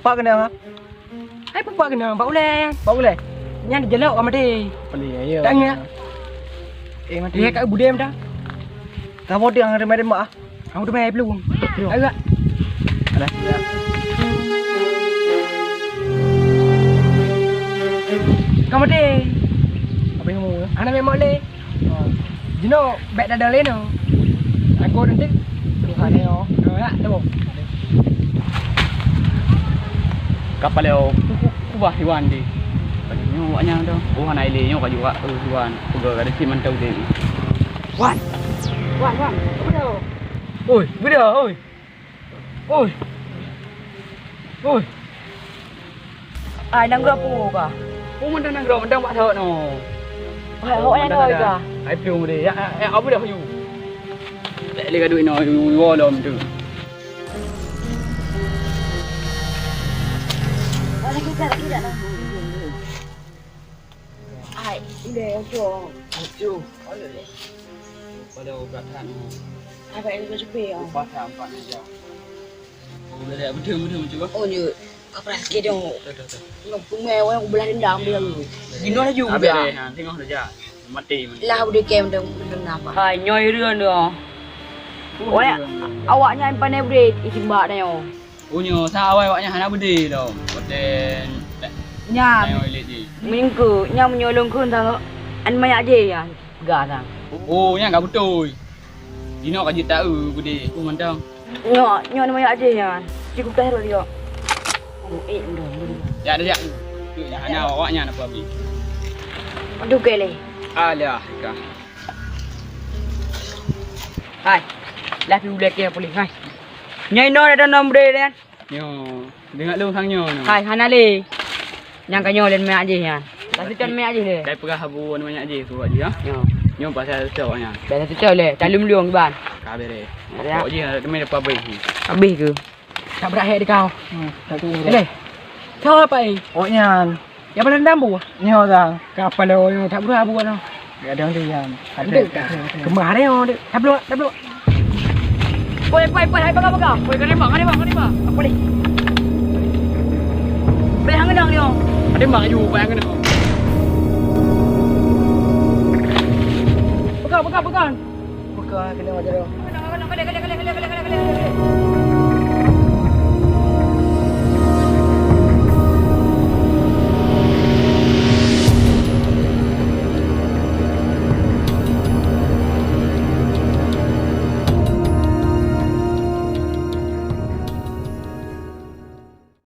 Pak kena ah. Hai pak kena pak boleh. Pak boleh. Nya jelek kau mati. Boleh ayo. Tak ingat. Mati. Dia kat budem dah. Kamu dia ang remeh mak ah. Aku tu mai belum. Ayo. Ada. Ya. Kau mati. Apa yang kamu? Anak memang le. Jino back dah le no. Aku nanti. Tuhan yo. Ya, tu. Kapal leo kubah Iwan di. Nyo waknya tu. Oh hanai le nyo ka juga Iwan. Uga ada si mantau de. Wan. Apa dah? Oi, benda oi. Oi. Oi. Ai đang gặp phụ cả. Oh mandang nang gro mandang pak thot no. Phải hộ anh thôi cả. Ai piu de. Ya apa dah you. Le ka duit no you lom tu. Lagi dah nak. Ai, ini dia cho. Acu. Pada ubat kan. Ai phải có chụp hình. Ubat hampa ni ja. Oh le betul cuba. Oh như kapal sikit dong. Ngọc cũng mèo aku belah dendam dia lu. Jino dah juga. Habis deh, tengok dah ja. Mati. Lah dia kem dong dendam. Hai, nyoi rưa nữa. Oh ya, awaknya yang pandai breed ikimbak dah yo. Unyo sa awai waknya hana budi tau. Koten. Nya, Ayo lihat di. minggu nya menyolong kun tang an maya je ya. Gak tang. Oh, nya enggak betul. Dino kaji tahu budi. Aku mandang. Nyo maya je ya. Cukup dah dia. Oh, dong. Ya ada ya. Tu ya hanya awaknya nak habis. Aduh kele. Alah, kah. Hai. Lah pi ulek ke polis hai. Nyai no dah nombre dan. Nyo, dengar lu hang nyo. Hai hanale. Yang kanyo len mak je ya. Tapi kan mak je le. Dai perah habu banyak je tu buat je ha. Yo. Nyo pasal sewanya. Dah tu le. Dalum luang ban. Ka bere. Ya. Buat je demi dapat habis. Habis ke? Tak berakhir di kau. Satu. Le. Kau apa ni? Oh nyan. Yang paling dambu. Nyo dah. Kapal lo tak berapa buat no. Ada yang diam. Ada tak? Kemarin oh. Tak belum. Oi, hai pakai. Oi, kau nembak. Apa ni? Behang dong yo. Ada mak you bayang kena. Pegang. Bukan kena macam tu. Kali.